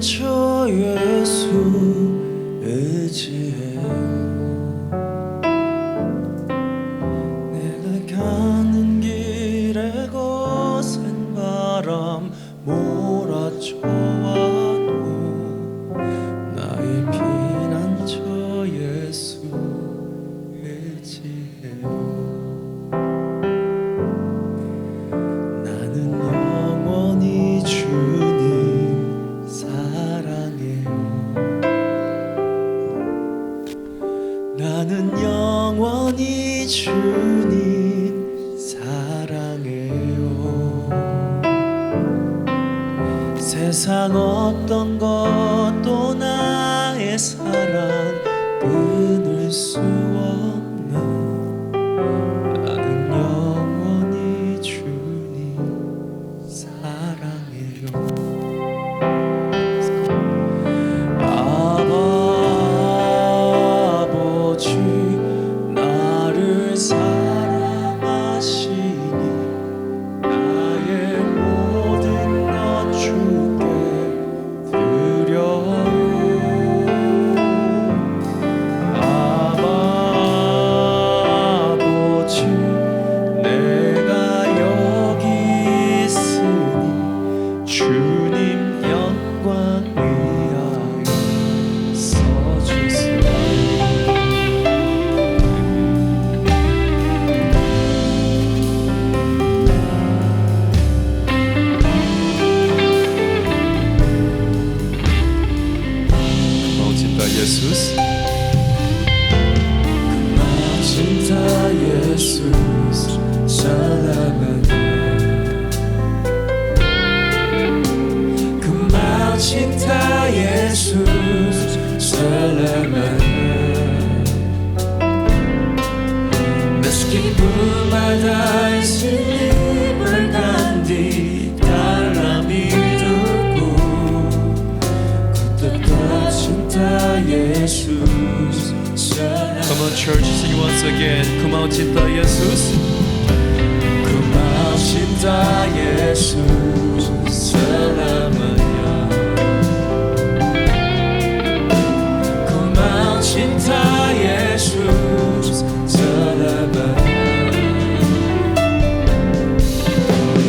저 예수 의지해요. 내가 가는 길에 거센 바람 몰아쳐와도 나의 피난처 예수 의지해요. 나는 영원히 주님 사랑해요. 나는 영원히 주님 사랑해요. 세상 어떤 것도 나의 사랑 끊을 수 없는, 나는 영원히 주님 사랑해요. 아버지 나를 사랑하시니 나의 모든 것 주께 드려요. 아버지 내가 여기 있으니 주님 영광 위하여 써주세요. 고마우신다 예수스, 고마우신다 예수스 사랑하네. 고마우신다 예수스 사랑하네. Meskipun badai silih berganti dalam hidupku, ku tetap cinta Yesus. Come on church, sing once again. 고마운 cinta Yesus. 고마운 cinta Yesus selamanya. 고마운 cinta Yesus selamanya.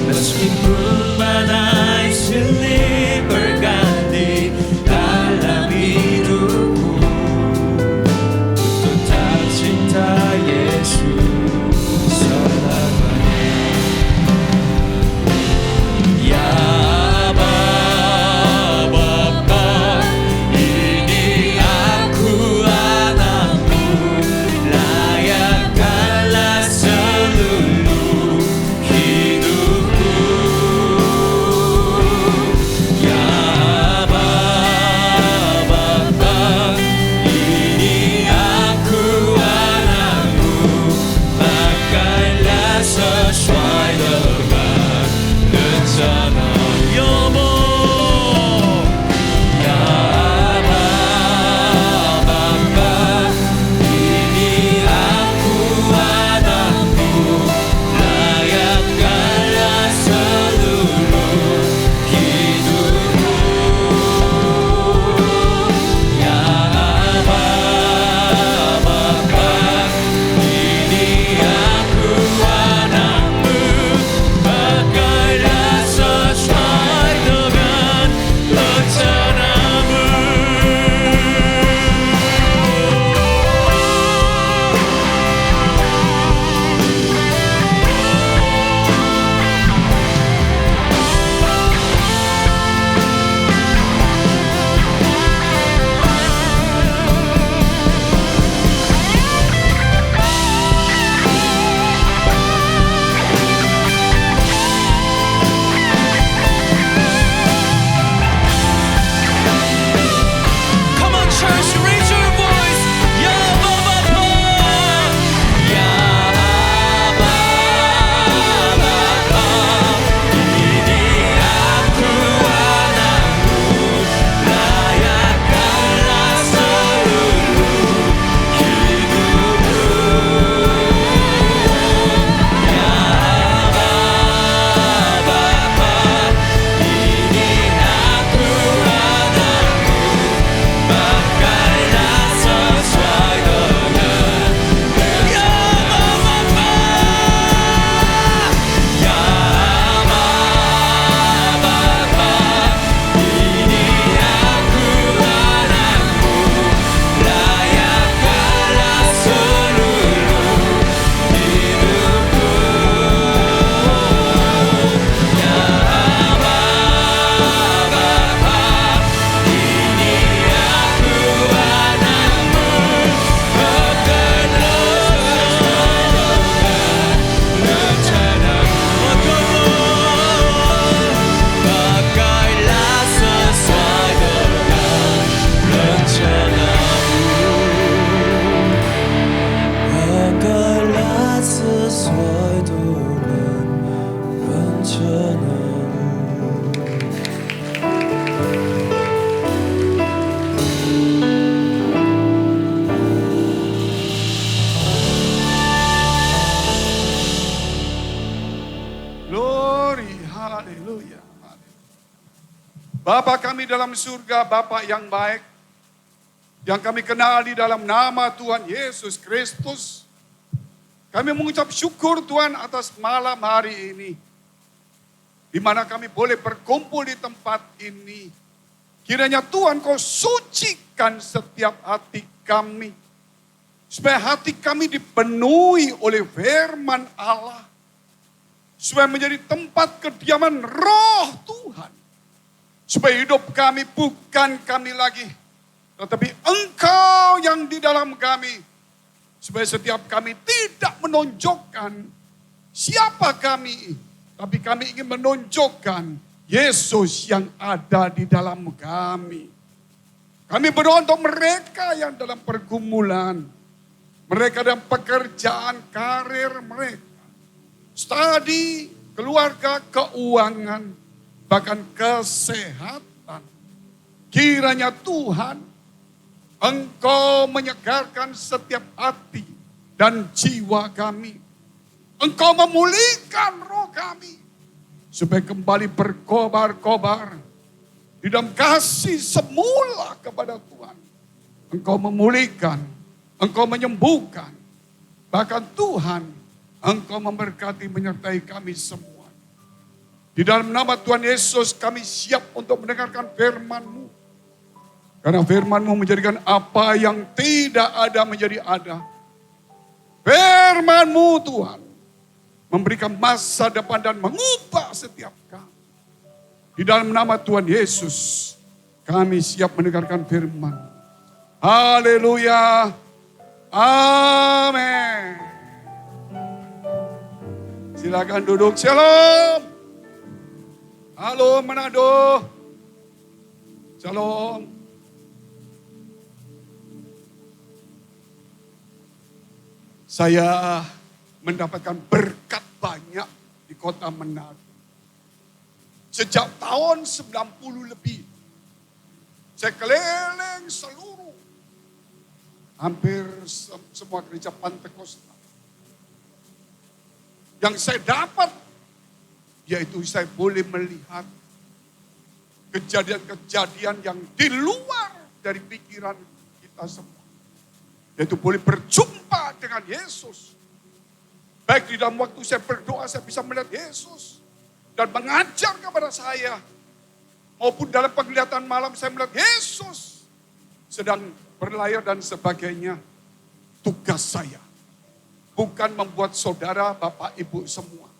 Meskipun badai silih berganti dalam hidupku, tetap cinta Yesus selamanya. Ya Bapa, Bapa kami dalam surga, Bapa yang baik, yang kami kenal di dalam nama Tuhan Yesus Kristus. Kami mengucap syukur Tuhan atas malam hari ini, di mana kami boleh berkumpul di tempat ini. Kiranya Tuhan Kau sucikan setiap hati kami, supaya hati kami dipenuhi oleh firman Allah, supaya menjadi tempat kediaman Roh Tuhan. Supaya hidup kami bukan kami lagi, tetapi Engkau yang di dalam kami. Supaya setiap kami tidak menonjolkan siapa kami, tapi kami ingin menonjolkan Yesus yang ada di dalam kami. Kami berdoa untuk mereka yang dalam pergumulan, mereka dalam pekerjaan, karir mereka, studi, keluarga, keuangan, bahkan kesehatan. Kiranya Tuhan, Engkau menyegarkan setiap hati dan jiwa kami. Engkau memulihkan roh kami, supaya kembali berkobar-kobar di dalam kasih semula kepada Tuhan. Engkau memulihkan, Engkau menyembuhkan. Bahkan Tuhan, Engkau memberkati menyertai kami semua. Di dalam nama Tuhan Yesus kami siap untuk mendengarkan firman-Mu. Karena firman-Mu menjadikan apa yang tidak ada menjadi ada. Firman-Mu Tuhan memberikan masa depan dan mengubah setiap kami. Di dalam nama Tuhan Yesus kami siap mendengarkan firman. Haleluya. Amin. Silakan duduk. Shalom. Halo Manado. Shalom. Saya mendapatkan berkat banyak di kota Manado. Sejak tahun 90 lebih. Saya keliling seluruh, hampir semua gereja Pantekosta. Yang saya dapat, yaitu saya boleh melihat kejadian-kejadian yang di luar dari pikiran kita semua. Yaitu boleh berjumpa dengan Yesus. Baik di dalam waktu saya berdoa, saya bisa melihat Yesus. Dan mengajar kepada saya. Maupun dalam penglihatan malam saya melihat Yesus sedang berlayar dan sebagainya. Tugas saya bukan membuat saudara, bapak, ibu semua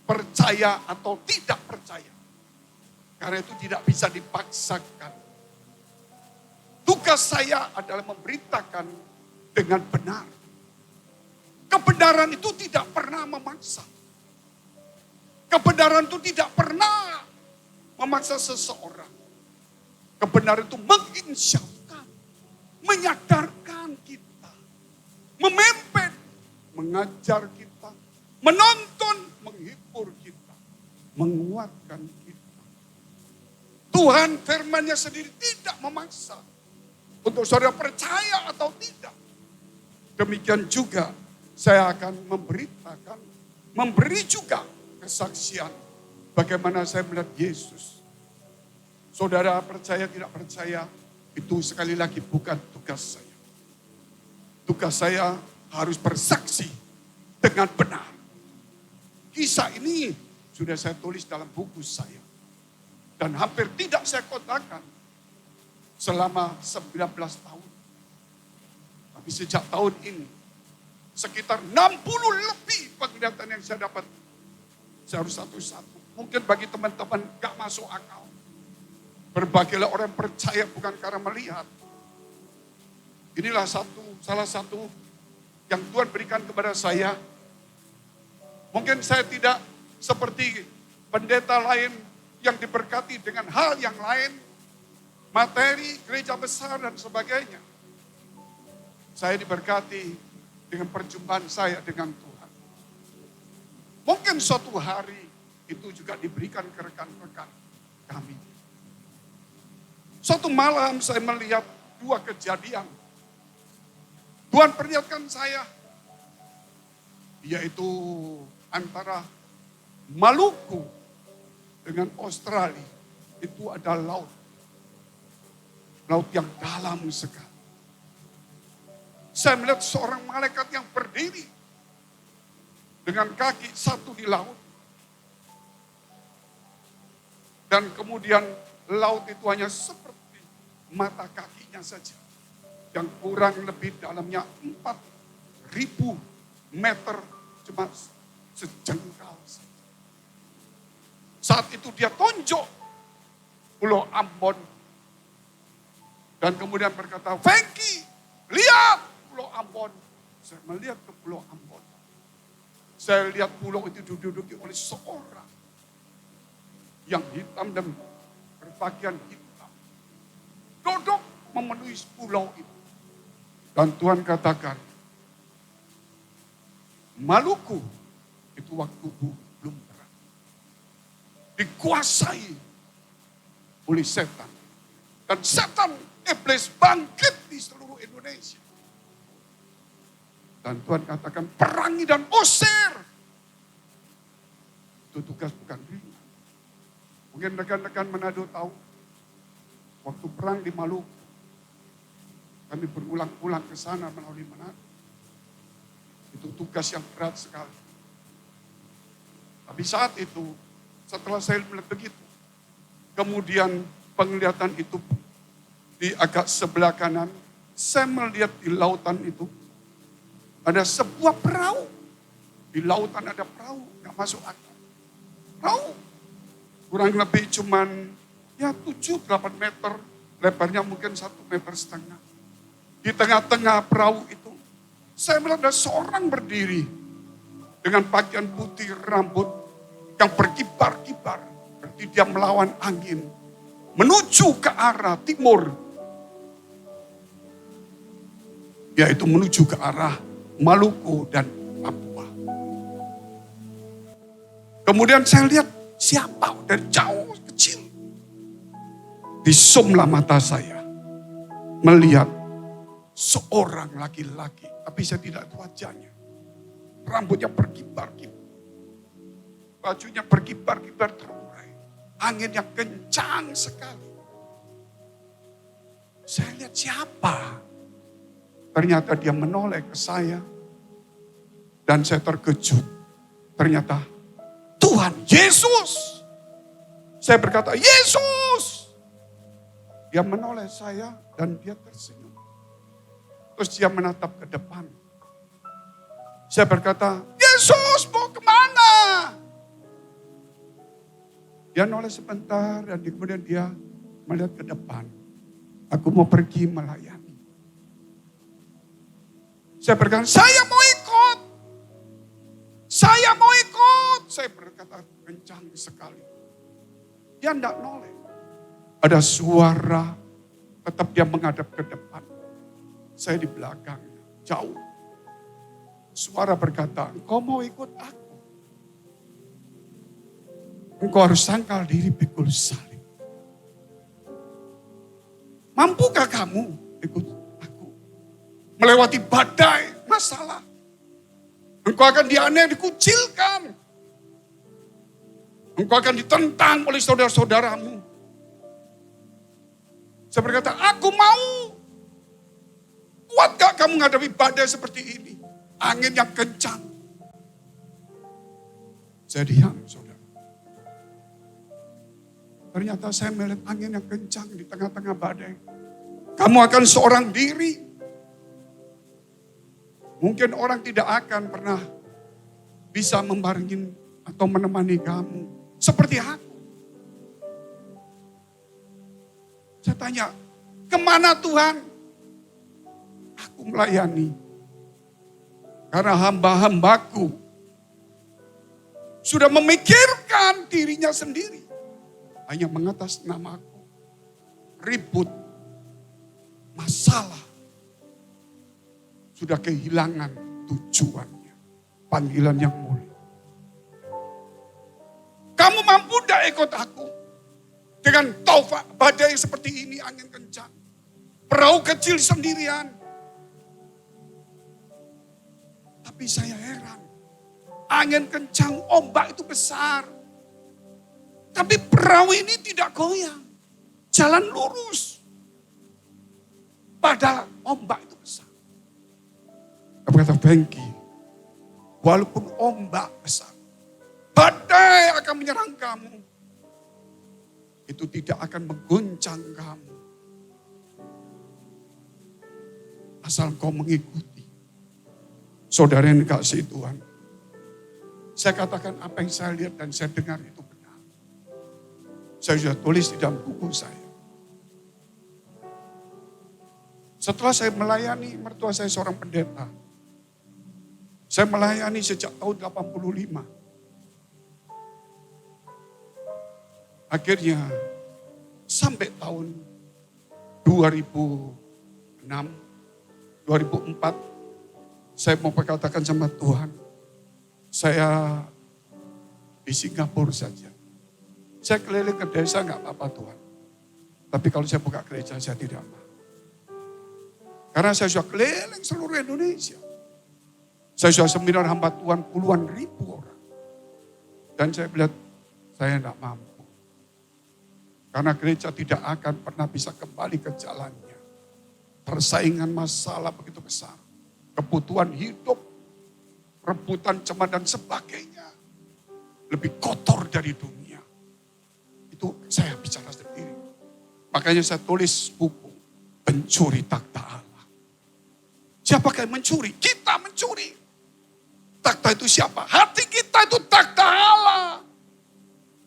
percaya atau tidak percaya. Karena itu tidak bisa dipaksakan. Tugas saya adalah memberitakan dengan benar. Kebenaran itu tidak pernah memaksa. Kebenaran itu tidak pernah memaksa seseorang. Kebenaran itu menginsyafkan, menyadarkan kita, memimpin, mengajar kita, menuntun, menghibur kita, menguatkan kita. Tuhan firman-Nya sendiri tidak memaksa untuk saudara percaya atau tidak. Demikian juga saya akan memberitakan, memberi juga kesaksian bagaimana saya melihat Yesus. Saudara percaya tidak percaya, itu sekali lagi bukan tugas saya. Tugas saya harus bersaksi dengan benar. Kisah ini sudah saya tulis dalam buku saya. Dan hampir tidak saya kotakan selama 19 tahun. Tapi sejak tahun ini, sekitar 60 lebih penglihatan yang saya dapat. Saya harus satu-satu. Mungkin bagi teman-teman gak masuk akal. Berbagilah orang percaya bukan karena melihat. Inilah salah satu yang Tuhan berikan kepada saya. Mungkin saya tidak seperti pendeta lain yang diberkati dengan hal yang lain. Materi, gereja besar dan sebagainya. Saya diberkati dengan perjumpaan saya dengan Tuhan. Mungkin suatu hari itu juga diberikan ke rekan-rekan kami. Suatu malam saya melihat dua kejadian. Tuhan perlihatkan saya, yaitu antara Maluku dengan Australia. itu ada laut. Laut yang dalam sekali. Saya melihat seorang malaikat yang berdiri dengan kaki satu di laut. Dan kemudian laut itu hanya seperti mata kakinya saja. Yang kurang lebih dalamnya 4.000 meter, cuma sejengkal saja. Saat itu dia tunjuk Pulau Ambon. Dan kemudian berkata, Frankie, lihat Pulau Ambon. Saya melihat ke Pulau Ambon. Saya lihat pulau itu diduduki oleh seorang yang hitam dan berpakaian hitam. Duduk memenuhi pulau itu. Dan Tuhan katakan, Maluku itu waktu belum perang. Dikuasai oleh setan. Dan setan iblis bangkit di seluruh Indonesia. Dan Tuhan katakan perangi dan usir. Itu tugas bukan ringan. Mungkin rekan-rekan Manado tahu. Waktu perang di Maluku. Kami berulang-ulang ke sana melalui Manado. Itu tugas yang berat sekali. Tapi saat itu, setelah saya melihat begitu. Kemudian penglihatan itu di agak sebelah kanan. Saya melihat di lautan itu. Ada sebuah perahu. Di lautan ada perahu. Gak masuk akal. Perahu. Kurang lebih cuman ya 7-8 meter. Lebarnya mungkin 1,5 meter. Di tengah-tengah perahu itu. Saya melihat ada seorang berdiri. Dengan pakaian putih rambut. Yang berkibar-kibar. Berarti dia melawan angin. Menuju ke arah timur. Yaitu menuju ke arah Maluku dan Papua. Kemudian saya lihat siapa dari jauh kecil. Disumlah mata saya. Melihat seorang laki-laki. Tapi saya tidak tahu wajahnya. Rambutnya berkibar-kibar. Bajunya berkibar-kibar terurai. Angin yang kencang sekali. Saya lihat siapa. Ternyata dia menoleh ke saya. Dan saya terkejut. Ternyata Tuhan Yesus. Saya berkata, Yesus. Dia menoleh saya dan dia tersenyum. Terus dia menatap ke depan. Saya berkata, Yesus mau kemana? Dia noleh sebentar dan kemudian dia melihat ke depan. Aku mau pergi melayani. Saya berkata, saya mau ikut. Saya mau ikut. Saya berkata kencang sekali. Dia tidak noleh. Ada suara, tetap dia menghadap ke depan. Saya di belakang, jauh. Suara berkata, engkau mau ikut aku. Engkau harus sangkal diri pikul salib. Mampukah kamu ikut aku? Melewati badai, masalah. Engkau akan dianiaya, dikucilkan. Engkau akan ditentang oleh saudara-saudaramu. Saya berkata, aku mau. Kuat gak kamu menghadapi badai seperti ini? Angin yang kencang. Saya diam, saudara. Ternyata saya melihat angin yang kencang di tengah-tengah badai. Kamu akan seorang diri. Mungkin orang tidak akan pernah bisa membaringin atau menemani kamu. Seperti aku. Saya tanya, kemana Tuhan? Aku melayani. Karena hamba-hambaku sudah memikirkan dirinya sendiri. Hanya mengatas namaku. Ribut. Masalah. Sudah kehilangan tujuannya. Panggilan yang mulia. Kamu mampu tidak ikut aku? Dengan taufan badai seperti ini, angin kencang. Perahu kecil sendirian. Tapi saya heran. Angin kencang, ombak itu besar. Tapi perahu ini tidak goyang. Jalan lurus. Padahal ombak itu besar. Aku kata, Bengki, walaupun ombak besar, badai akan menyerang kamu, itu tidak akan mengguncang kamu. Asal kau mengikuti. Saudara yang dikasihi Tuhan. Saya katakan apa yang saya lihat dan saya dengar itu benar. Saya sudah tulis di dalam buku saya. Setelah saya melayani mertua saya seorang pendeta. Saya melayani sejak tahun 85. Akhirnya sampai tahun 2006, 2004, saya mau berkatakan sama Tuhan, saya di Singapura saja. Saya keliling ke desa nggak apa-apa Tuhan. Tapi kalau saya buka gereja saya tidak mau. Karena saya sudah keliling seluruh Indonesia. Saya sudah seminar hamba Tuhan puluhan ribu orang. Dan saya bilang, saya tidak mampu. Karena gereja tidak akan pernah bisa kembali ke jalannya. Persaingan masalah begitu besar. Kebutuhan hidup, rebutan cema dan sebagainya. Lebih kotor dari dunia. Itu saya bicara sendiri. Makanya saya tulis buku, Pencuri Takhta Allah. Siapakah yang mencuri? Kita mencuri. Takhta itu siapa? Hati kita itu takhta Allah.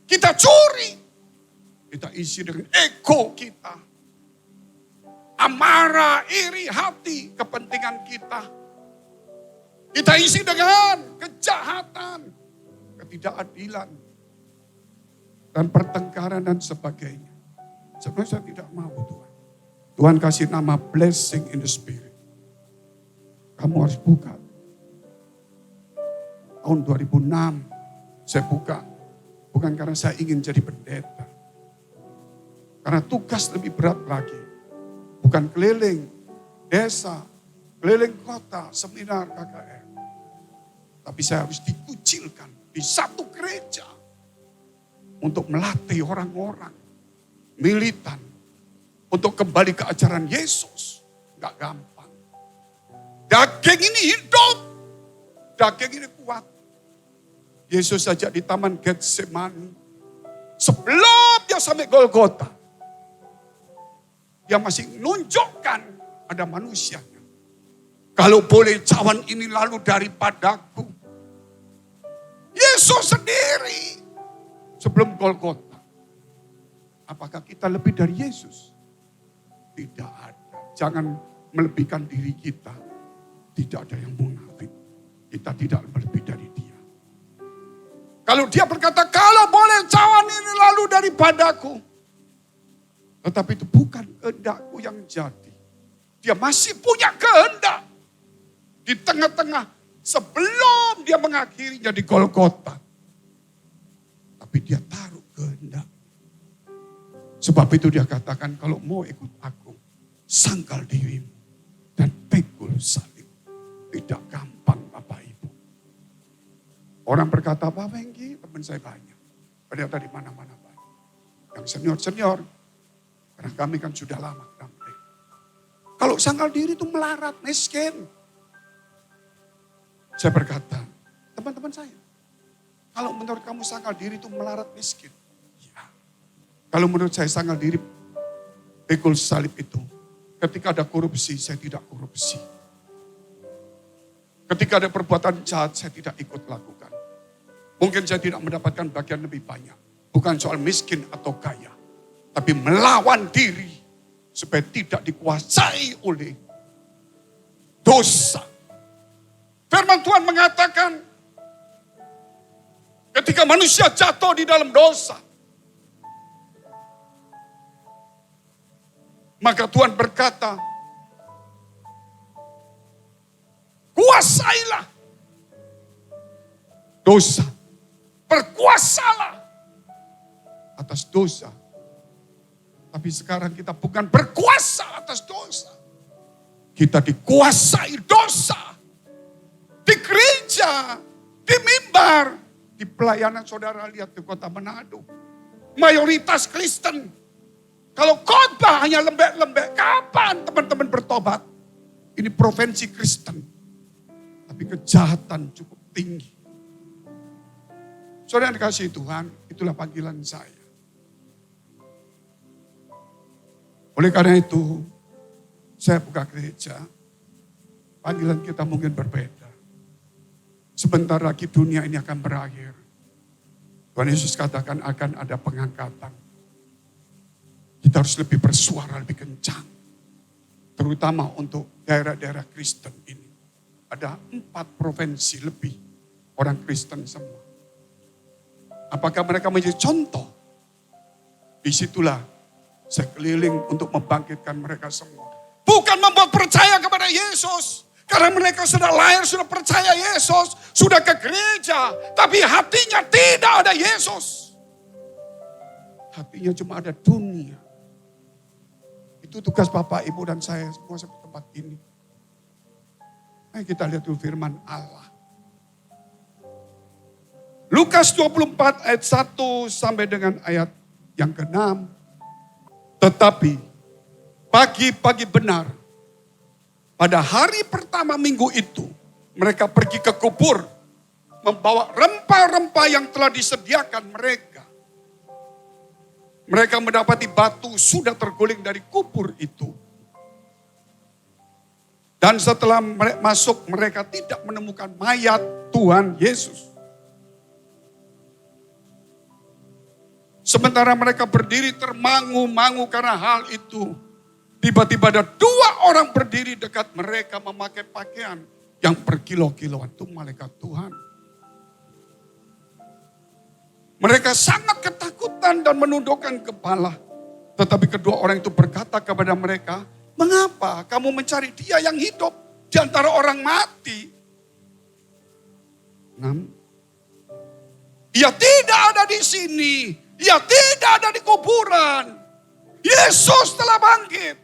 Kita curi. Kita isi dengan ego kita. Amarah, iri hati, kepentingan kita. Kita isi dengan kejahatan, ketidakadilan, dan pertengkaran dan sebagainya. Sebenarnya saya tidak mau Tuhan. Tuhan kasih nama blessing in the spirit. Kamu harus buka. Tahun 2006 saya buka. Bukan karena saya ingin jadi pendeta. Karena tugas lebih berat lagi. Bukan keliling desa, keliling kota, seminar KKR. Tapi saya harus dikucilkan di satu gereja. Untuk melatih orang-orang. Militan. Untuk kembali ke ajaran Yesus. Gak gampang. Daging ini hidup. Daging ini kuat. Yesus saja di Taman Getsemani. Sebelum dia sampai Golgota. Dia masih menunjukkan ada manusianya. Kalau boleh cawan ini lalu daripadaku. Yesus sendiri. Sebelum Golgota. Apakah kita lebih dari Yesus? Tidak ada. Jangan melebihkan diri kita. Tidak ada yang munafik. Kita tidak lebih dari dia. Kalau dia berkata, kalau boleh cawan ini lalu daripadaku. Tetapi itu bukan kehendakku yang jadi. Dia masih punya kehendak. Di tengah-tengah sebelum dia mengakhirinya di Golgota. Tapi dia taruh kehendak. Sebab itu dia katakan, kalau mau ikut aku, sangkal dirimu dan pikul salib. Tidak gampang Bapak Ibu. Orang berkata, Pak Bengki, teman saya banyak. Ternyata di mana-mana banyak. Yang senior-senior. Karena kami kan sudah lama. Kalau sangkal diri itu melarat, miskin. Saya berkata, teman-teman saya. Kalau menurut kamu sangkal diri itu melarat, miskin. Ya. Kalau menurut saya sangkal diri, pikul salib itu. Ketika ada korupsi, saya tidak korupsi. Ketika ada perbuatan jahat, saya tidak ikut lakukan. Mungkin saya tidak mendapatkan bagian lebih banyak. Bukan soal miskin atau kaya. Tapi melawan diri. Supaya tidak dikuasai oleh dosa. Firman Tuhan mengatakan. Ketika manusia jatuh di dalam dosa. Maka Tuhan berkata. Kuasailah dosa. Berkuasalah atas dosa. Tapi sekarang kita bukan berkuasa atas dosa. Kita dikuasai dosa. Di gereja, di mimbar, di pelayanan saudara lihat di kota Manado. mayoritas Kristen. Kalau khotbah hanya lembek-lembek, kapan teman-teman bertobat? Ini provinsi Kristen. Tapi kejahatan cukup tinggi. Saudara yang dikasihi Tuhan, itulah panggilan saya. Oleh karena itu, saya buka gereja. Panggilan kita mungkin berbeda. Sebentar lagi dunia ini akan berakhir. Tuhan Yesus katakan akan ada pengangkatan. Kita harus lebih bersuara, lebih kencang. Terutama untuk daerah-daerah Kristen ini. Ada 4 provinsi lebih orang Kristen semua. Apakah mereka menjadi contoh? Disitulah saya keliling untuk membangkitkan mereka semua. Bukan membuat percaya kepada Yesus. Karena mereka sudah lahir, sudah percaya Yesus. Sudah ke gereja. Tapi hatinya tidak ada Yesus. Hatinya cuma ada dunia. Itu tugas Bapak, Ibu, dan saya semua seperti tempat ini. Ayo kita lihat dulu firman Allah. Lukas 24 ayat 1 sampai dengan ayat yang ke-6. Tetapi pagi-pagi benar, pada hari pertama minggu itu, mereka pergi ke kubur, membawa rempah-rempah yang telah disediakan mereka. Mereka mendapati batu sudah terguling dari kubur itu. Dan setelah masuk, mereka tidak menemukan mayat Tuhan Yesus. Sementara mereka berdiri termangu-mangu karena hal itu. Tiba-tiba ada 2 orang berdiri dekat mereka memakai pakaian yang berkilo-kiloan. Itu malaikat Tuhan. Mereka sangat ketakutan dan menundukkan kepala. Tetapi kedua orang itu berkata kepada mereka, mengapa kamu mencari dia yang hidup di antara orang mati? 6. Dia tidak ada di sini. Dia tidak ada di kuburan. Yesus telah bangkit.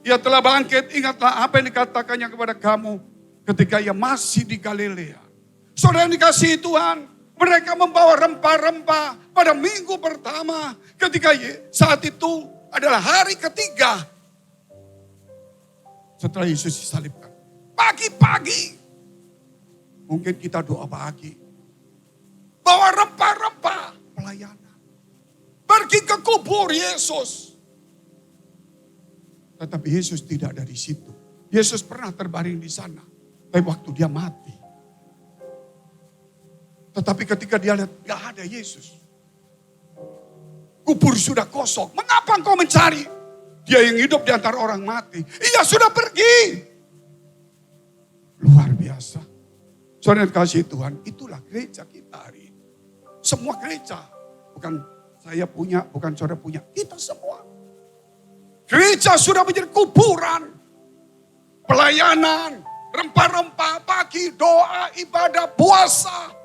Dia telah bangkit, ingatlah apa yang dikatakannya kepada kamu ketika ia masih di Galilea. Saudara yang dikasihi Tuhan, mereka membawa rempah-rempah pada minggu pertama ketika saat itu adalah hari ketiga setelah Yesus disalibkan. Pagi-pagi, mungkin kita doa pagi, bawa rempah-rempah pelayanan. Pergi ke kubur Yesus. Tetapi Yesus tidak ada di situ. Yesus pernah terbaring di sana. Tapi waktu dia mati. Tetapi ketika dia lihat gak ada Yesus. Kubur sudah kosong. Mengapa engkau mencari? Dia yang hidup di antara orang mati. Ia sudah pergi. Luar biasa. Saudara yang kasih Tuhan, itulah gereja kita hari ini. Semua gereja. Bukan saya punya, bukan saudara punya. Kita semua. Gereja sudah menjadi kuburan. Pelayanan, rempah-rempah, pagi, doa, ibadah, puasa.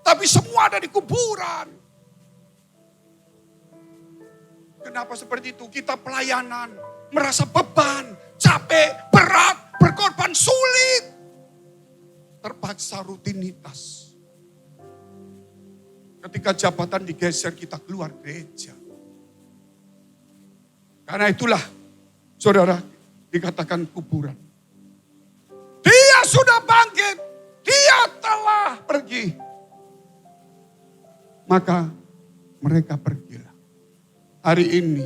Tapi semua ada di kuburan. Kenapa seperti itu? Kita pelayanan, merasa beban, capek, berat, berkorban sulit. Terpaksa rutinitas. Ketika jabatan digeser, kita keluar gereja. Karena itulah, saudara, dikatakan kuburan. Dia sudah bangkit. Dia telah pergi. Maka mereka pergilah. Hari ini,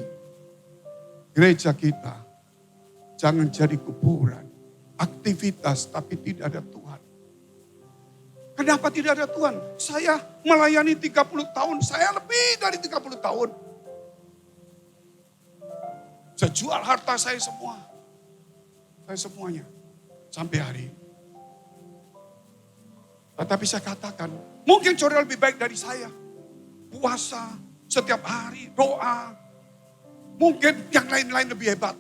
gereja kita jangan jadi kuburan. Aktivitas tapi tidak ada Tuhan. Kenapa tidak ada Tuhan? Saya melayani 30 tahun. Saya lebih dari 30 tahun. Saya jual harta saya semua. Saya semuanya. Sampai hari ini. Tetapi saya katakan, mungkin saudara lebih baik dari saya. Puasa, setiap hari, doa. Mungkin yang lain-lain lebih hebat.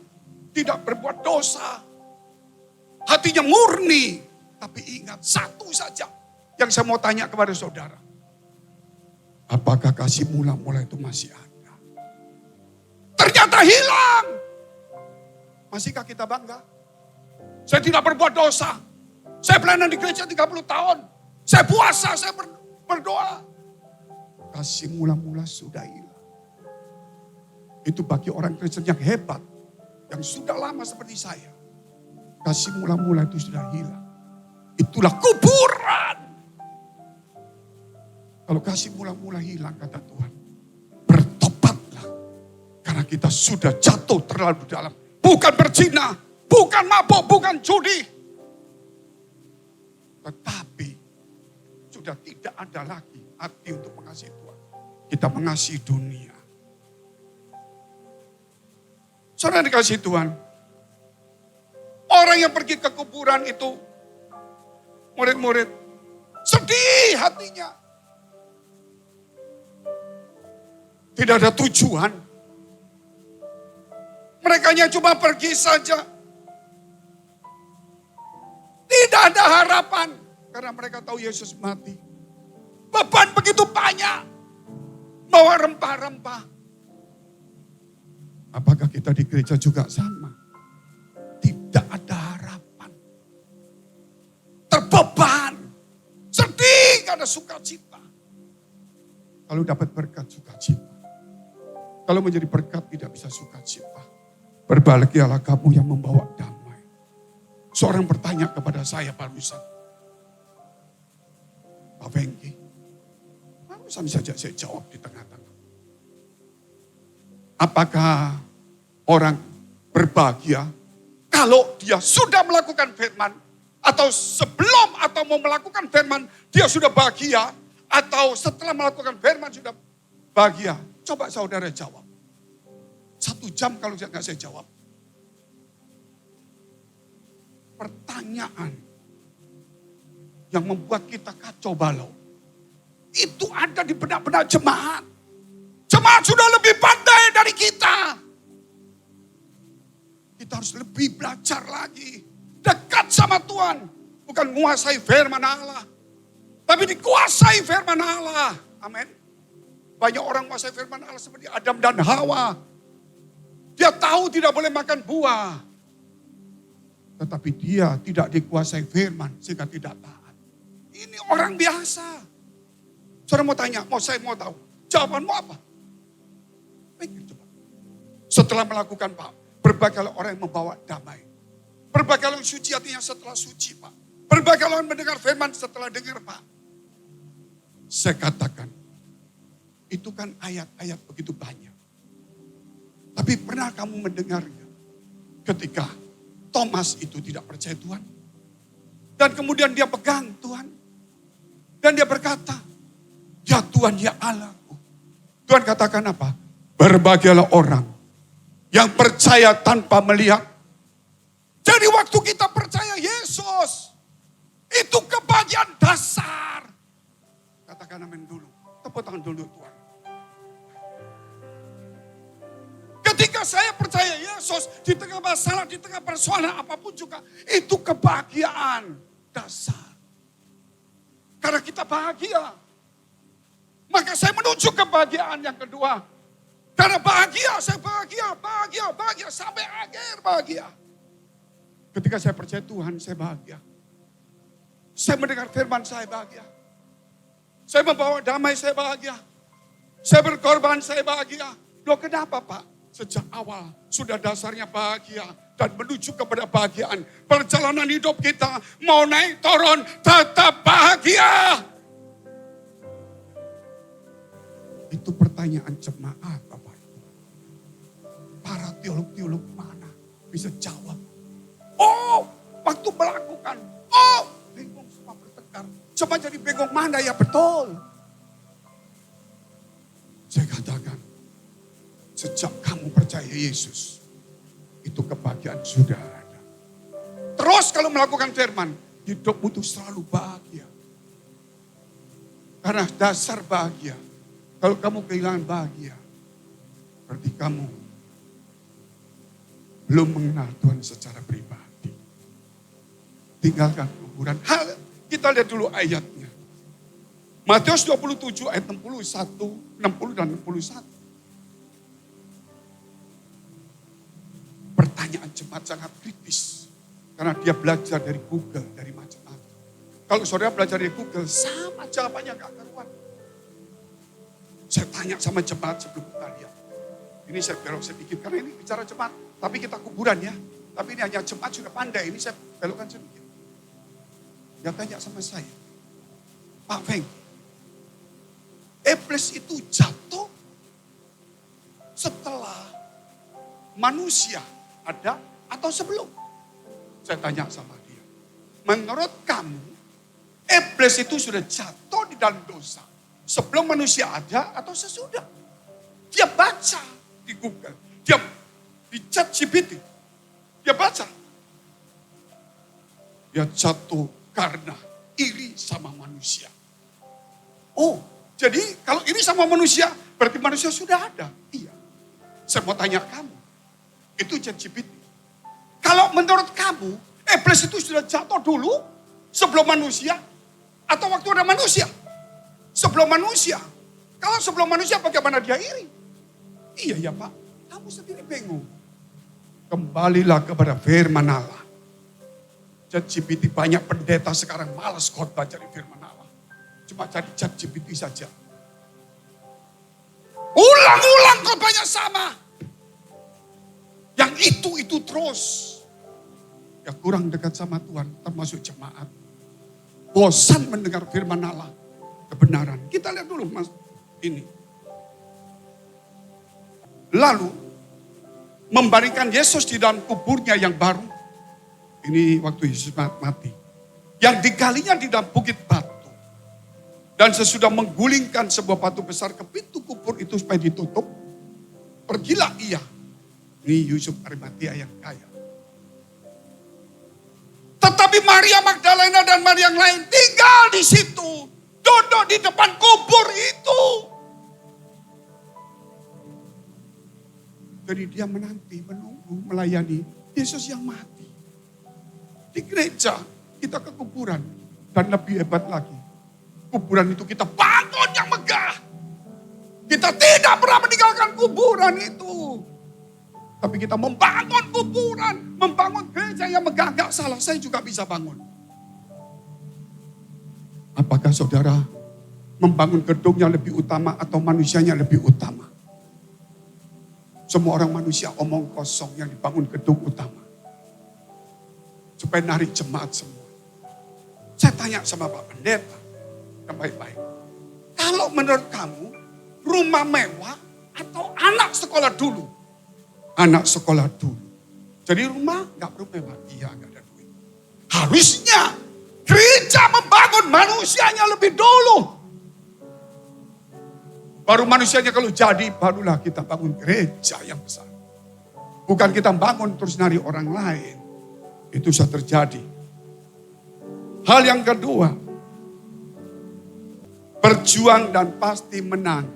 Tidak berbuat dosa. Hatinya murni. Tapi ingat, satu saja yang saya mau tanya kepada saudara. Apakah kasih mula-mula itu masih ada? Ternyata hilang. Masihkah kita bangga? Saya tidak berbuat dosa. Saya pelayanan di gereja 30 tahun. Saya puasa, saya berdoa. kasih mula-mula sudah hilang. Itu bagi orang Kristen yang hebat, yang sudah lama seperti saya. Kasih mula-mula itu sudah hilang. Itulah kuburan. Kalau kasih mula-mula hilang, kata Tuhan, bertobatlah. Karena kita sudah jatuh terlalu dalam. Bukan berzina, bukan mabuk, bukan judi. Tetapi sudah tidak ada lagi hati untuk mengasihi Tuhan. Kita mengasihi dunia. Saudara dikasihi Tuhan, orang yang pergi ke kuburan itu, murid-murid, sedih hatinya. Tidak ada tujuan. Mereka hanya cuma pergi saja. Tidak ada harapan. Karena mereka tahu Yesus mati. Beban begitu banyak. Bawa rempah-rempah. Apakah kita di gereja juga sama? Tidak ada harapan. Terbeban. Sedih, gak ada sukacita. Kalau dapat berkat, sukacita. Kalau menjadi berkat, tidak bisa sukacita. Berbahagialah kamu yang membawa damai. Seorang bertanya kepada saya barusan. Pak Fengki, barusan saja saya jawab di tengah-tengah. Apakah orang berbahagia kalau dia sudah melakukan firman, atau sebelum atau mau melakukan firman dia sudah bahagia, atau setelah melakukan firman sudah bahagia? Coba saudara jawab. 1 jam kalau nggak saya jawab. Pertanyaan yang membuat kita kacau balau itu ada di benak-benak jemaat. Jemaat sudah lebih pandai dari kita. Kita harus lebih belajar lagi. Dekat sama Tuhan. Bukan menguasai firman Allah. Tapi dikuasai firman Allah. Amin. Banyak orang menguasai firman Allah seperti Adam dan Hawa. Dia tahu tidak boleh makan buah. Tetapi dia tidak dikuasai firman sehingga tidak taat. Ini orang biasa. Saudara mau tanya, saya mau tahu. Jawabanmu apa? Pikir coba. Setelah melakukan Pak, berbagailah orang yang membawa damai. Berbagailah suci artinya setelah suci Pak. Berbagailah mendengar firman setelah dengar Pak. Saya katakan, itu kan ayat-ayat begitu banyak. Tapi pernah kamu mendengarnya ketika Thomas itu tidak percaya Tuhan. Dan kemudian dia pegang Tuhan. Dan dia berkata, ya Tuhan, ya Allahku. Tuhan katakan apa? Berbahagialah orang yang percaya tanpa melihat. Jadi waktu kita percaya Yesus, itu kebahagiaan dasar. Katakan amin dulu. Tepuk tangan dulu Tuhan. Ketika saya percaya Yesus, di tengah masalah, di tengah persoalan apapun juga, itu kebahagiaan dasar. Karena kita bahagia. Maka saya menuju kebahagiaan yang kedua. Karena bahagia, saya bahagia, sampai akhir bahagia. Ketika saya percaya Tuhan, saya bahagia. Saya mendengar firman, saya bahagia. Saya membawa damai, saya bahagia. Saya berkorban, saya bahagia. Loh kenapa Pak? Sejak awal sudah dasarnya bahagia dan menuju kepada bahagiaan. Perjalanan hidup kita mau naik turun tetap bahagia. Itu pertanyaan jemaat Bapak Ibu. Para teolog-teolog mana bisa jawab? Oh, waktu melakukan. Oh, bingung semua bertengkar. Coba jadi bingung mana ya betul. Saya katakan, sejak kamu percaya Yesus, itu kebahagiaan sudah ada. Terus kalau melakukan firman, hidupmu itu selalu bahagia. Karena dasar bahagia. Kalau kamu kehilangan bahagia, berarti kamu belum mengenal Tuhan secara pribadi. Tinggalkan kuburan. Kita lihat dulu ayatnya. Matius 27 ayat 61, 60 dan 61. Pertanyaan jemaat sangat kritis. Karena dia belajar dari Google, dari macam-macam. Kalau saudara belajar dari Google, sama jawabannya gak karuan. Saya tanya sama jemaat sebelum kalian. Ini saya belok sedikit, karena ini bicara jemaat. Tapi kita kuburan ya. Tapi ini hanya jemaat sudah pandai, ini saya belokkan sedikit. Dia tanya sama saya, Pak Feng, iblis itu jatuh setelah manusia ada atau sebelum? Saya tanya sama dia, menurut kamu, iblis itu sudah jatuh di dalam dosa sebelum manusia ada atau sesudah? Dia baca di Google, dia di ChatGPT, dia baca. Dia jatuh karena iri sama manusia. Oh, jadi kalau iri sama manusia, berarti manusia sudah ada. Iya. Saya mau tanya kamu, itu ChatGPT. Kalau menurut kamu, iblis itu sudah jatuh dulu sebelum manusia atau waktu ada manusia? Sebelum manusia. Kalau sebelum manusia bagaimana dia iri? Iya ya Pak, kamu sendiri bingung. Kembalilah kepada firman Allah. ChatGPT, banyak pendeta sekarang malas khotbah cari firman Allah. Cuma cari ChatGPT saja. Ulang-ulang khotbahnya sama. Yang itu terus. Ya kurang dekat sama Tuhan, termasuk jemaat. Bosan mendengar firman Allah, kebenaran. Kita lihat dulu mas, ini. Lalu, membaringkan Yesus di dalam kuburnya yang baru. Ini waktu Yesus mati. Yang digalinya di dalam bukit batu. Dan sesudah menggulingkan sebuah batu besar ke pintu kubur itu supaya ditutup. Pergilah ia. Ini Yusuf Arimatea yang kaya. Tetapi Maria Magdalena dan Maria yang lain tinggal di situ. Duduk di depan kubur itu. Jadi dia menanti, menunggu, melayani Yesus yang mati. Di gereja kita ke kuburan. Dan lebih hebat lagi. Kuburan itu kita bangun yang megah. Kita tidak pernah meninggalkan kuburan itu. Tapi kita membangun kuburan. Membangun gereja yang megah. Gak salah, saya juga bisa bangun. Apakah saudara membangun gedungnya lebih utama atau manusianya lebih utama? Semua orang manusia omong kosong yang dibangun gedung utama. Supaya narik jemaat semua. Saya tanya sama Pak Pendeta yang baik-baik. Kalau menurut kamu rumah mewah atau anak sekolah dulu? Anak sekolah dulu. Jadi rumah gak perlu mewah. Iya gak ada duit. Harusnya gereja membangun manusianya lebih dulu. Baru manusianya kalau jadi, barulah kita bangun gereja yang besar. Bukan kita bangun terus nari orang lain. Itu sudah terjadi. Hal yang kedua, berjuang dan pasti menang.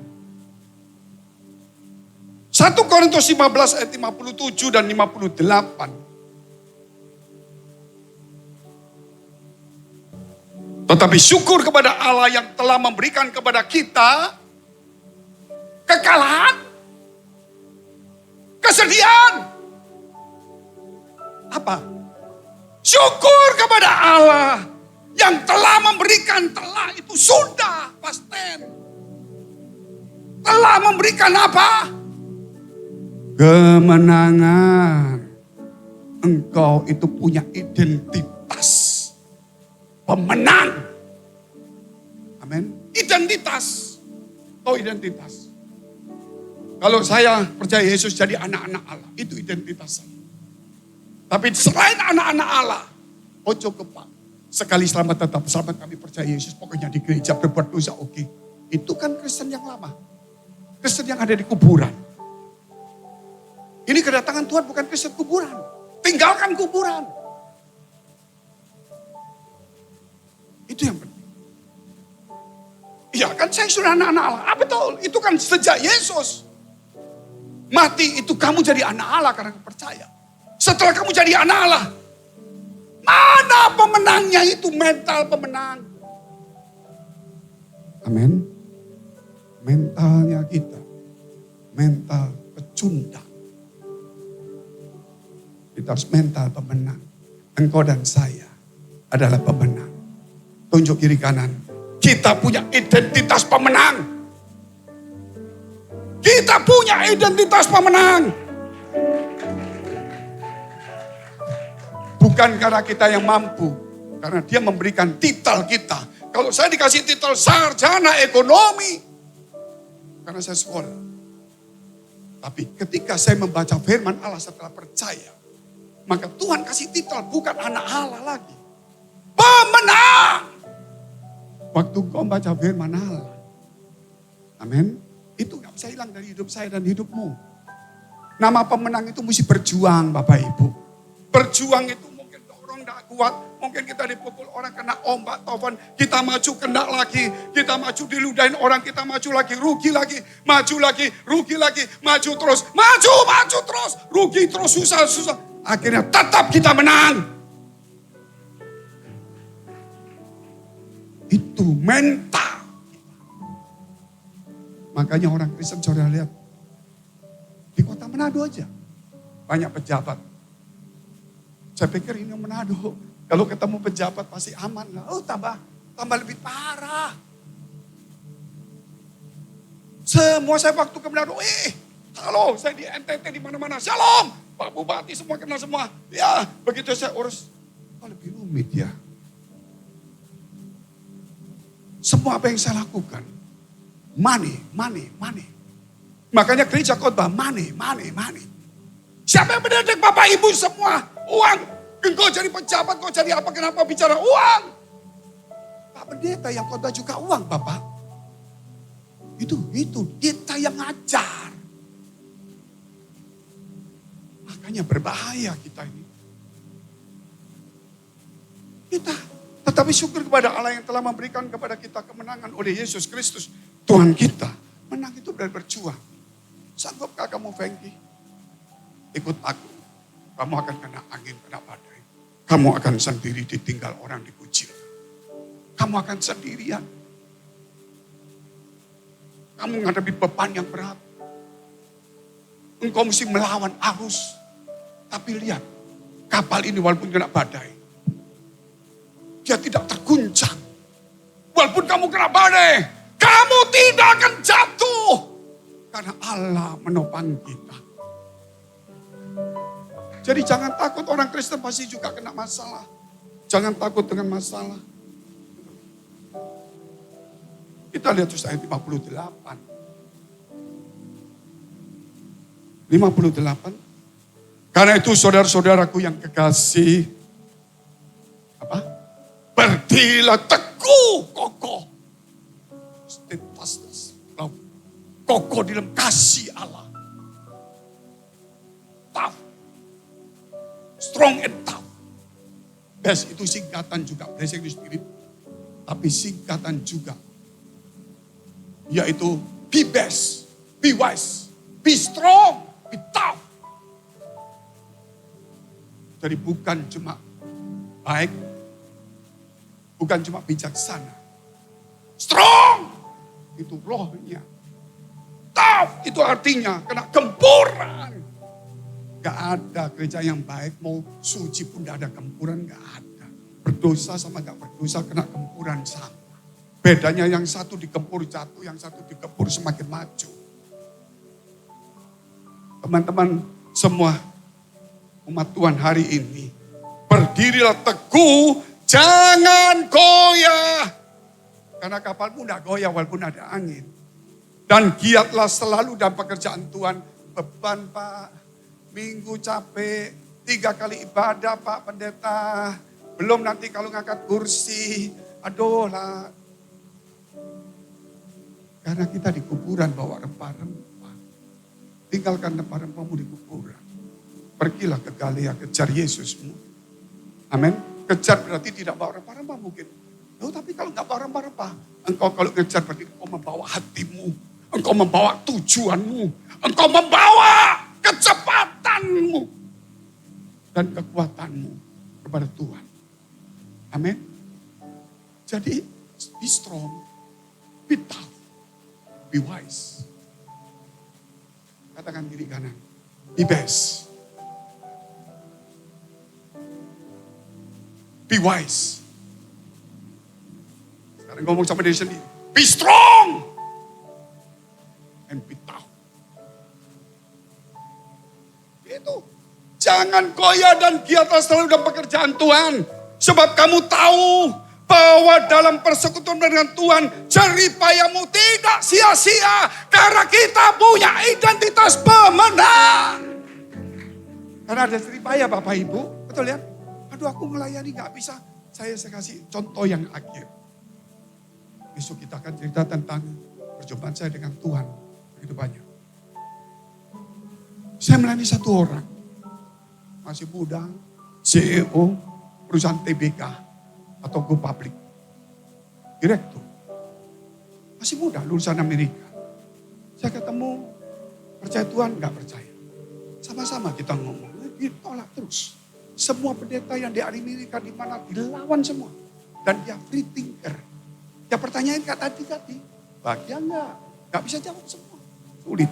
1 Korintus 15 ayat 57 dan 58. Tetapi syukur kepada Allah yang telah memberikan kepada kita kekalahan, kesediaan. Apa? Syukur kepada Allah yang telah memberikan, telah itu sudah past tense. Telah memberikan apa? Kemenangan. Engkau itu punya identitas pemenang. Amin. Identitas. Oh identitas. Kalau saya percaya Yesus jadi anak-anak Allah, itu identitas saya. Tapi selain anak-anak Allah, ojo kepak. Sekali selamat tetap selamat, kami percaya Yesus. Pokoknya di gereja berbuat dosa oke. Itu kan Kristen yang lama. Kristen yang ada di kuburan. Ini kedatangan Tuhan bukan Kristen kuburan. Tinggalkan kuburan. Itu yang penting. Iya kan saya sudah anak-anak Allah. Ah, betul, itu kan sejak Yesus mati itu kamu jadi anak Allah karena percaya. Setelah kamu jadi anak Allah, mana pemenangnya itu? Mental pemenang. Amin. Mentalnya kita. Mental pecundang. Kita harus mental pemenang. Engkau dan saya adalah pemenang. Tunjuk kiri kanan. Kita punya identitas pemenang. Kita punya identitas pemenang. Bukan karena kita yang mampu, karena dia memberikan titel kita. Kalau saya dikasih titel sarjana ekonomi, karena saya sekolah. Tapi ketika saya membaca firman Allah setelah percaya, maka Tuhan kasih titel bukan anak Allah lagi. Pemenang. Waktu kau baca firman Allah. Amin. Itu gak bisa hilang dari hidup saya dan hidupmu. Nama pemenang itu mesti berjuang Bapak Ibu. Berjuang itu mungkin orang gak kuat. Mungkin kita dipukul orang kena ombak taufan. Kita maju kena lagi. Kita maju diludahin orang. Kita maju lagi rugi lagi. Maju lagi rugi lagi. Maju terus. Maju terus. Rugi terus susah. Akhirnya tetap kita menang. Itu mental. Makanya orang Kristen saudara lihat. Di kota Manado aja. Banyak pejabat. Saya pikir ini Manado. Kalau ketemu pejabat pasti aman lah. Oh tambah lebih parah. Semua saya waktu ke Manado. Halo saya di NTT di mana-mana. Shalom. Pak Bupati semua kenal semua. Ya begitu saya urus. Lebih rumit ya. Semua apa yang saya lakukan. Money. Makanya gereja khotbah money. Siapa yang mendidik Bapak Ibu semua? Uang. Engkau jadi pejabat, kau jadi apa, kenapa bicara uang? Pak Pendeta yang khotbah juga uang Bapak. Itu kita yang ngajar. Makanya berbahaya kita ini. Tetapi syukur kepada Allah yang telah memberikan kepada kita kemenangan oleh Yesus Kristus. Tuhan kita. Menang itu berarti berjuang. Sanggupkah kamu Fengki? Ikut aku. Kamu akan kena angin, kena badai. Kamu akan sendiri ditinggal orang dikucil. Kamu akan sendirian. Kamu menghadapi beban yang berat. Engkau mesti melawan arus. Tapi lihat, kapal ini walaupun kena badai, dia tidak terguncang. Walaupun kamu kena badai, kamu tidak akan jatuh. Karena Allah menopang kita. Jadi jangan takut, orang Kristen pasti juga kena masalah. Jangan takut dengan masalah. Kita lihat terus ayat 58. 58. Karena itu saudara-saudaraku yang kekasih. Berdirilah teguh, kokoh. Steadfastness. Kokoh di dalam kasih Allah. Tough. Strong and tough. Best itu singkatan juga. Blessing the Spirit. Tapi singkatan juga. Yaitu be best, be wise, be strong, be tough. Jadi bukan cuma baik, bukan cuma bijaksana. Strong, itu rohnya. Tough, itu artinya kena gempuran. Gak ada gereja yang baik, mau suci pun gak ada gempuran, gak ada. Berdosa sama gak berdosa kena gempuran sama. Bedanya yang satu digempur jatuh, yang satu digempur semakin maju. Teman-teman semua, umat Tuhan hari ini, berdirilah teguh, jangan goyah. Karena kapalmu tidak goyah walaupun ada angin. Dan giatlah selalu dalam pekerjaan Tuhan. Beban Pak, minggu capek, 3 kali ibadah Pak Pendeta. Belum nanti kalau ngangkat kursi, aduh lah. Karena kita di kuburan bawa rempah-rempah. Tinggalkan rempah-rempahmu di kuburan. Pergilah ke Galilea, kejar Yesusmu. Amin. Kejar berarti tidak bawa rempah-rempah mungkin. Oh, tapi kalau nggak bawa rempah-rempah, engkau kalau kejar berarti engkau membawa hatimu. Engkau membawa tujuanmu. Engkau membawa kecepatanmu. Dan kekuatanmu kepada Tuhan. Amin. Jadi, be strong, be tough, be wise. Katakan kiri kanan, be best. Be wise. Sekarang ngomong sama diri sendiri. Be strong. And be tough. Itu. Jangan goyah dan giat selalu dalam pekerjaan Tuhan. Sebab kamu tahu bahwa dalam persekutuan dengan Tuhan, jeripayamu tidak sia-sia. Karena kita punya identitas pemenang. Karena ada jeripaya Bapak Ibu, betul ya? Aduh aku melayani gak bisa. Saya kasih contoh yang akhir. Besok kita akan cerita tentang perjumpaan saya dengan Tuhan. Begitu banyak. Saya melayani satu orang. Masih muda, CEO, perusahaan TBK atau Go Public. Direktur. Masih muda, lulusan Amerika. Saya ketemu, percaya Tuhan, gak percaya. Sama-sama kita ngomong, ditolak terus. Semua pendeta yang di Amerika di mana dilawan semua. Dan dia free thinker. Ya pertanyaan kak tadi, bahagia enggak? Gak bisa jawab semua. Sulit.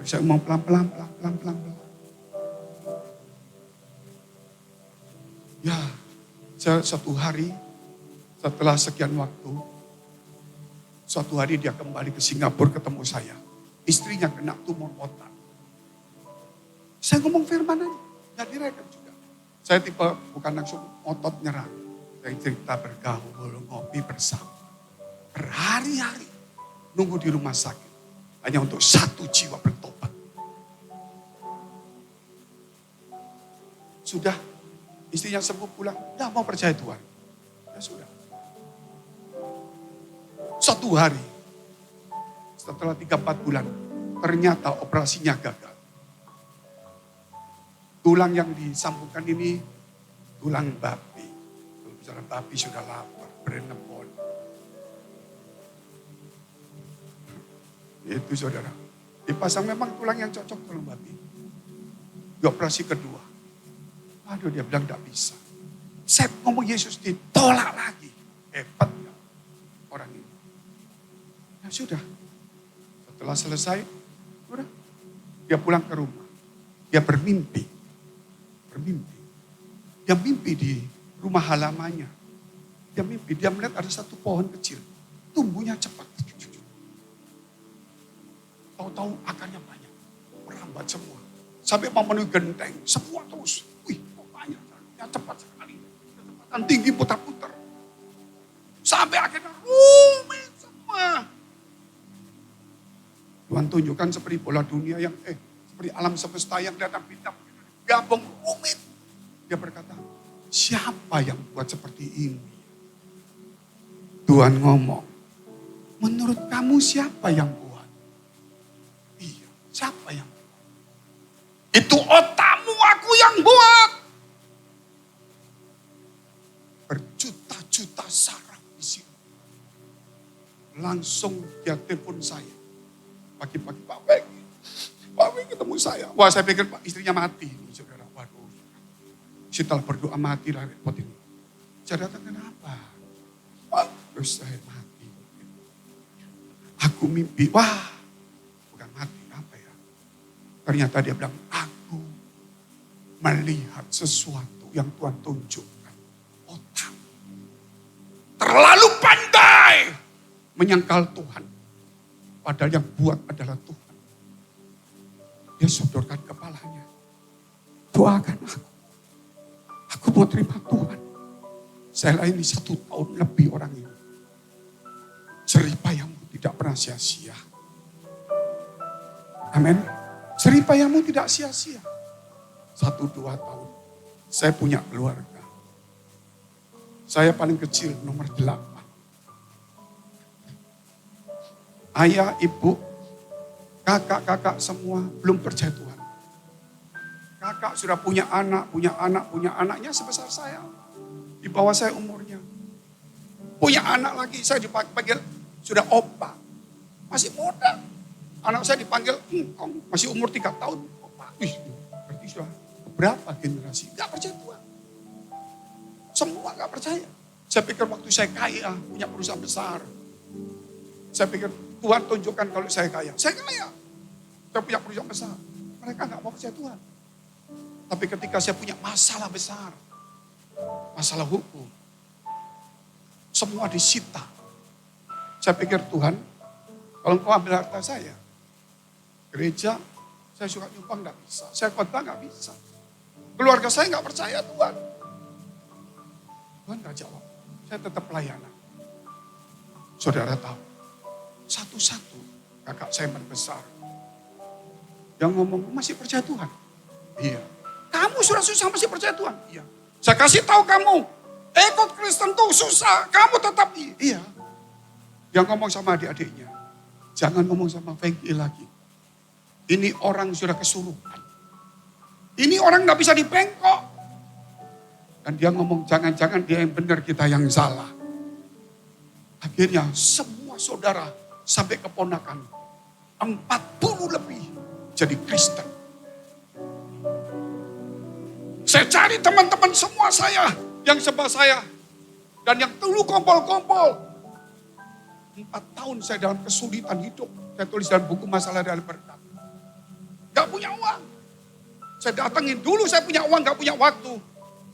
Saya mau pelan-pelan. Ya, satu hari setelah sekian waktu, suatu hari dia kembali ke Singapura ketemu saya. Istrinya kena tumor otak. Saya ngomong firman aja, gak direkam juga. Saya tipe bukan langsung otot nyerang. Saya cerita bergaul, ngopi bersama. Berhari-hari nunggu di rumah sakit. Hanya untuk satu jiwa bertobat. Sudah istrinya sembuh pulang, gak mau percaya Tuhan. Ya sudah. Satu hari, setelah 3-4 bulan, ternyata operasinya gagal. Tulang yang disambungkan ini, tulang babi. Kalau bicara babi sudah lapar, berenepon. Itu saudara. Dipasang memang tulang yang cocok tulang babi. Di operasi kedua. Aduh dia bilang tidak bisa. Saya ngomong Yesus ditolak lagi. Hebat ya orang ini. Ya sudah. Setelah selesai, udah. Dia pulang ke rumah. Dia bermimpi. Dia mimpi di rumah halamannya. Dia melihat ada satu pohon kecil. Tumbuhnya cepat. Tahu-tahu akarnya banyak. Merambat semua. Sampai memenuhi genteng. Semua terus. Wih, kok banyak. Ya cepat sekali. Kecepatan tinggi putar-putar. Sampai akhirnya rumit semua. Tuhan tunjukkan seperti bola dunia yang, seperti alam semesta yang datang bintang. Gabung rumit. Dia berkata, siapa yang buat seperti ini? Tuhan ngomong, menurut kamu siapa yang buat? Iya, siapa yang buat? Itu otakmu, aku yang buat. Berjuta-juta saraf di sini. Langsung dia telepon saya. Pagi-pagi, Pak Beng ketemu saya. Wah saya pikir Pak istrinya mati. Saudara, waduh. Setelah berdoa mati lah repot ini. Saya datang kenapa? Terus saya mati. Aku mimpi, wah bukan mati, apa ya. Ternyata dia bilang, aku melihat sesuatu yang Tuhan tunjukkan. Otak. Terlalu pandai menyangkal Tuhan. Padahal yang buat adalah Tuhan. Dia sodorkan kepalanya. Doakan aku. Aku mau terima Tuhan. Saya layani 1 tahun lebih orang ini. Jeripayamu tidak pernah sia-sia. Amin. Jeripayamu tidak sia-sia. 1-2 tahun. Saya punya keluarga. Saya paling kecil nomor 8. Ayah, ibu, kakak-kakak semua belum percaya Tuhan. Kakak sudah punya anaknya sebesar saya. Di bawah saya umurnya. Punya anak lagi, saya dipanggil sudah opa. Masih muda. Anak saya dipanggil masih umur 3 tahun. Opa. Wih, berarti sudah berapa generasi. Gak percaya Tuhan. Semua gak percaya. Saya pikir waktu saya kaya, punya perusahaan besar. Saya pikir Tuhan tunjukkan kalau saya kaya. Saya kaya. Saya punya perusahaan besar. Mereka gak mau percaya Tuhan. Tapi ketika saya punya masalah besar. Masalah hukum. Semua disita. Saya pikir Tuhan, kalau engkau ambil harta saya. Gereja Saya suka nyumbang nggak bisa. Saya khotbah nggak bisa. Keluarga saya nggak percaya Tuhan. Tuhan nggak jawab. Saya tetap pelayanan. Saudara tahu, satu-satu kakak saya berbesar. Yang ngomong, masih percaya Tuhan? Iya. Kamu sudah susah masih percaya Tuhan? Iya. Saya kasih tahu kamu, ikut Kristen tuh susah, kamu tetap iya. Yang ngomong sama adik-adiknya, jangan ngomong sama Fengki lagi. Ini orang sudah kesurupan. Ini orang gak bisa dibengkok. Dan dia ngomong jangan-jangan dia yang benar, kita yang salah. Akhirnya semua saudara sampai keponakan 40 lebih jadi Kristen. Saya cari teman-teman semua saya yang sebab saya dan yang dulu kumpul-kumpul. 4 tahun saya dalam kesulitan hidup. Saya tulis dalam buku Masalah dan Berkat. Gak punya uang. Saya datangin dulu saya punya uang, gak punya waktu.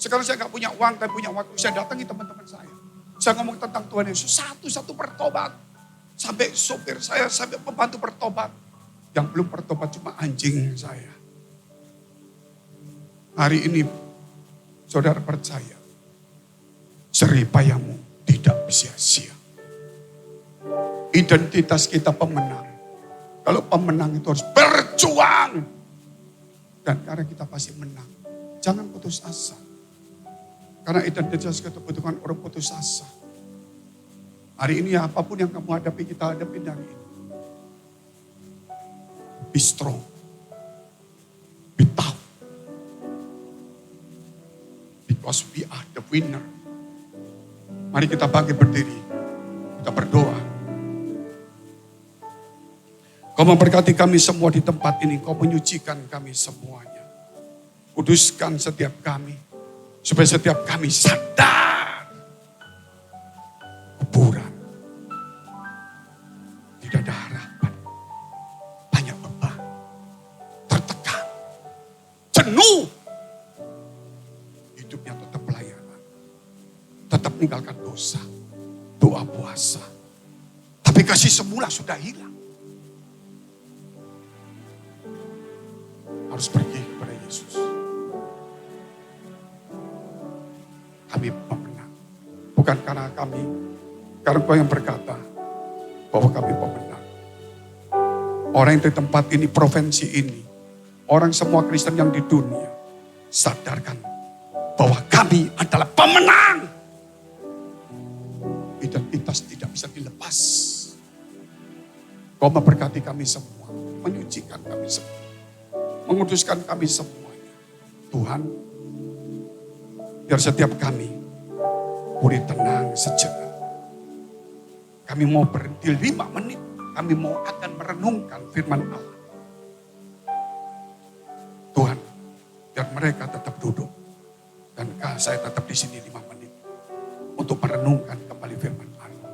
Sekarang saya gak punya uang, tapi punya waktu. Saya datangi teman-teman saya. Saya ngomong tentang Tuhan Yesus. Satu-satu bertobat. Sampai sopir saya, sampai pembantu bertobat. Yang belum bertobat cuma anjing saya. Hari ini saudara percaya. Jeripayamu tidak sia-sia. Identitas kita pemenang. Kalau pemenang itu harus berjuang. Dan karena kita pasti menang. Jangan putus asa. Karena identitas kita butuhkan orang putus asa. Hari ini apapun yang kamu hadapi, kita hadapi dari ini. Be strong. Be tough. Because we are the winner. Mari kita bangkit berdiri. Kita berdoa. Kau memberkati kami semua di tempat ini. Kau menyucikan kami semuanya. Kuduskan setiap kami. Supaya setiap kami sadar. Kuburan. Tidak ada harapan. Banyak beban. Tertekan. Jenuh. Hidupnya tetap pelayanan. Tetap meninggalkan dosa. Doa puasa. Tapi kasih semula sudah hilang. Harus pergi kepada Yesus. Kami pemenang. Bukan karena kami. Karena Kau yang berkata bahwa kami pemenang. Orang yang di tempat ini, provinsi ini. Orang semua Kristen yang di dunia. Sadarkan bahwa kami adalah pemenang. Identitas tidak bisa dilepas. Kau memberkati kami semua. Menyucikan kami semua. Menguduskan kami semuanya. Tuhan, biar setiap kami boleh tenang sejenak. Kami mau berhenti 5 menit. Kami mau akan merenungkan firman Allah. Tuhan, biar mereka tetap duduk. Dan saya tetap di sini 5 menit. Untuk merenungkan kembali firman Allah.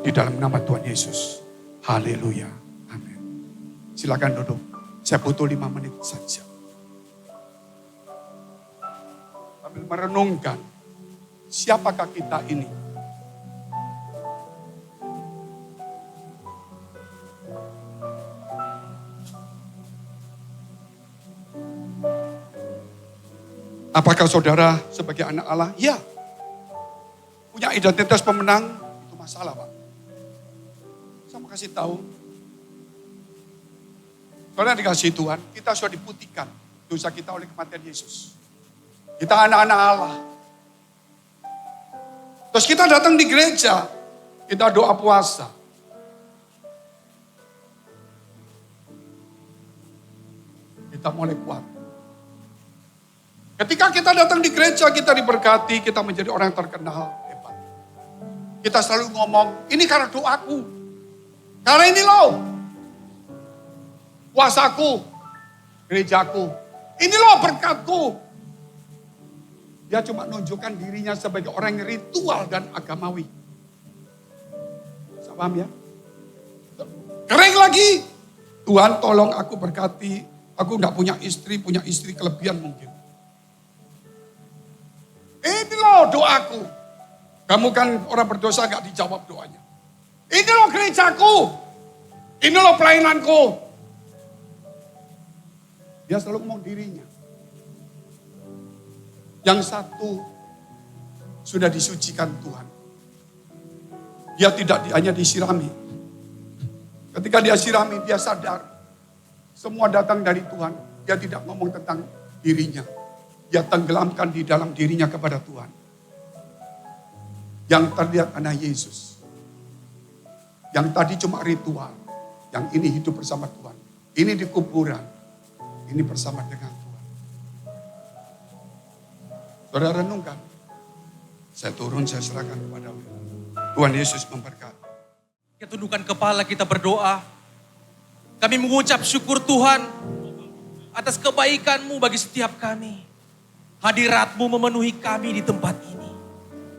Di dalam nama Tuhan Yesus. Haleluya. Amin. Silakan duduk. Saya butuh 5 menit saja. Sambil merenungkan, siapakah kita ini? Apakah saudara sebagai anak Allah? Ya. Punya identitas pemenang, itu masalah Pak. Saya mau kasih tahu. Karena dikasih Tuhan, kita sudah diputihkan dosa kita oleh kematian Yesus. Kita anak-anak Allah. Terus kita datang di gereja, kita doa puasa. Kita mulai kuat. Ketika kita datang di gereja, kita diberkati, kita menjadi orang yang terkenal, hebat. Kita selalu ngomong, ini karena doaku. Karena ini loh. Kuasaku, gerejaku, ini loh berkatku. Dia cuma nunjukkan dirinya sebagai orang yang ritual dan agamawi. Saya paham ya? Kering lagi. Tuhan tolong aku berkati. Aku gak punya istri kelebihan mungkin. Ini loh doaku. Kamu kan orang berdosa gak dijawab doanya. Ini loh gerejaku. Ini loh pelayananku. Dia selalu ngomong dirinya. Yang satu sudah disucikan Tuhan. Dia tidak hanya disirami. Ketika dia sirami, dia sadar. Semua datang dari Tuhan. Dia tidak ngomong tentang dirinya. Dia tenggelamkan di dalam dirinya kepada Tuhan. Yang terlihat hanya Yesus. Yang tadi cuma ritual. Yang ini hidup bersama Tuhan. Ini di kuburan. Ini bersama dengan Tuhan. Saudara renungkan. Saya turun, saya serahkan kepada Tuhan Yesus memberkati. Kita tundukkan kepala, kita berdoa. Kami mengucap syukur Tuhan atas kebaikan-Mu bagi setiap kami. Hadirat-Mu memenuhi kami di tempat ini.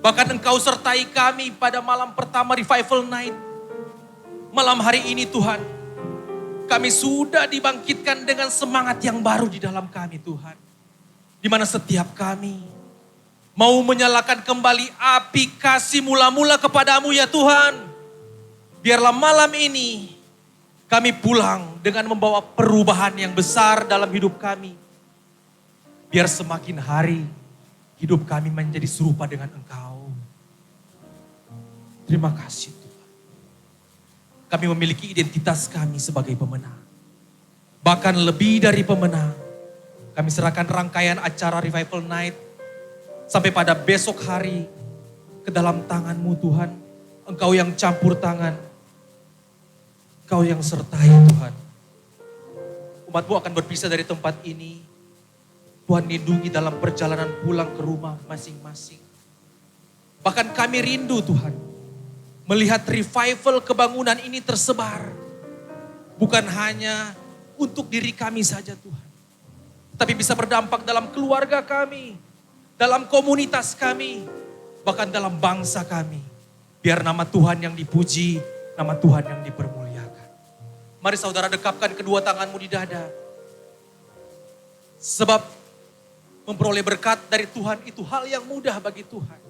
Bahkan Engkau sertai kami pada malam pertama Revival Night. Malam hari ini Tuhan, kami sudah dibangkitkan dengan semangat yang baru di dalam kami Tuhan. Di mana setiap kami mau menyalakan kembali api kasih mula-mula kepadamu ya Tuhan. Biarlah malam ini kami pulang dengan membawa perubahan yang besar dalam hidup kami. Biar semakin hari hidup kami menjadi serupa dengan Engkau. Terima kasih Tuhan. Kami memiliki identitas kami sebagai pemenang. Bahkan lebih dari pemenang. Kami serahkan rangkaian acara Revival Night sampai pada besok hari ke dalam tangan-Mu Tuhan. Engkau yang campur tangan. Engkau yang sertai Tuhan. Umat-Mu akan berpisah dari tempat ini. Tuhan lindungi dalam perjalanan pulang ke rumah masing-masing. Bahkan kami rindu Tuhan. Melihat revival kebangunan ini tersebar. Bukan hanya untuk diri kami saja Tuhan. Tapi bisa berdampak dalam keluarga kami. Dalam komunitas kami. Bahkan dalam bangsa kami. Biar nama Tuhan yang dipuji. Nama Tuhan yang dipermuliakan. Mari saudara dekapkan kedua tanganmu di dada. Sebab memperoleh berkat dari Tuhan itu hal yang mudah bagi Tuhan.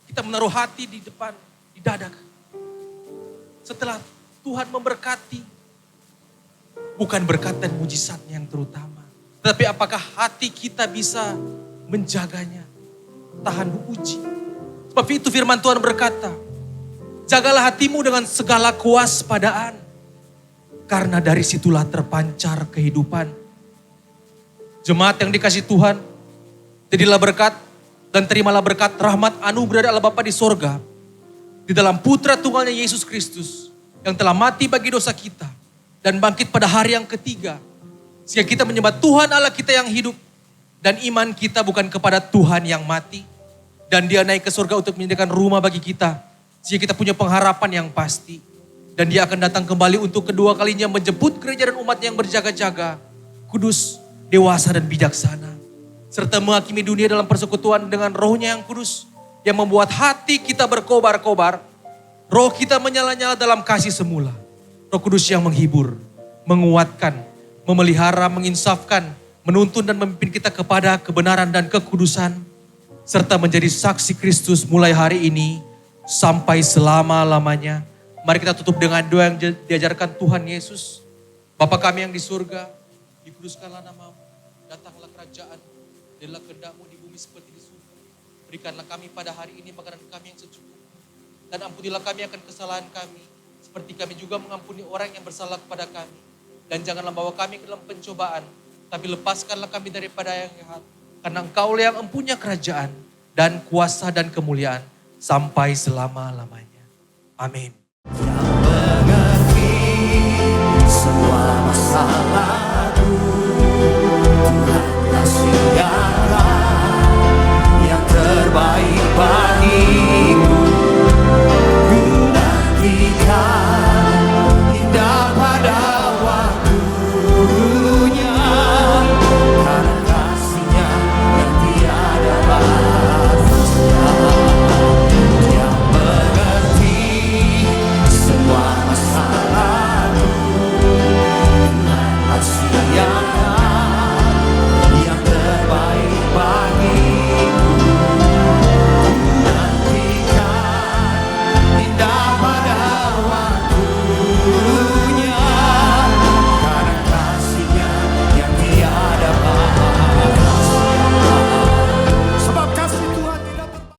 Kita menaruh hati di depan, di dada. Setelah Tuhan memberkati, bukan berkat dan mujizat yang terutama. Tetapi apakah hati kita bisa menjaganya, tahan uji. Sebab itu firman Tuhan berkata, jagalah hatimu dengan segala kewaspadaan. Karena dari situlah terpancar kehidupan. Jemaat yang dikasih Tuhan, jadilah berkat dan terimalah berkat rahmat anugerah Allah Bapa di sorga. Di dalam putra tunggalnya Yesus Kristus yang telah mati bagi dosa kita. Dan bangkit pada hari yang ketiga. Sehingga kita menyembah Tuhan Allah kita yang hidup. Dan iman kita bukan kepada Tuhan yang mati. Dan dia naik ke surga untuk menyediakan rumah bagi kita. Sehingga kita punya pengharapan yang pasti. Dan dia akan datang kembali untuk kedua kalinya menjemput gereja dan umat yang berjaga-jaga. Kudus, dewasa dan bijaksana. Serta menghakimi dunia dalam persekutuan dengan rohnya yang kudus. Yang membuat hati kita berkobar-kobar. Roh kita menyala-nyala dalam kasih semula. Roh Kudus yang menghibur, menguatkan, memelihara, menginsafkan, menuntun dan memimpin kita kepada kebenaran dan kekudusan. Serta menjadi saksi Kristus mulai hari ini sampai selama-lamanya. Mari kita tutup dengan doa yang diajarkan Tuhan Yesus. Bapa kami yang di surga, dikuduskanlah nama-Mu, datanglah kerajaan, jadilah kehendak-Mu di bumi seperti di surga. Berikanlah kami pada hari ini makanan kami yang secukupnya. Dan ampunilah kami akan kesalahan kami, seperti kami juga mengampuni orang yang bersalah kepada kami. Dan janganlah bawa kami ke dalam pencobaan, tapi lepaskanlah kami daripada yang jahat. Karena Engkau yang empunya kerajaan dan kuasa dan kemuliaan sampai selama-lamanya. Amin. Yang mengerti semua masalah.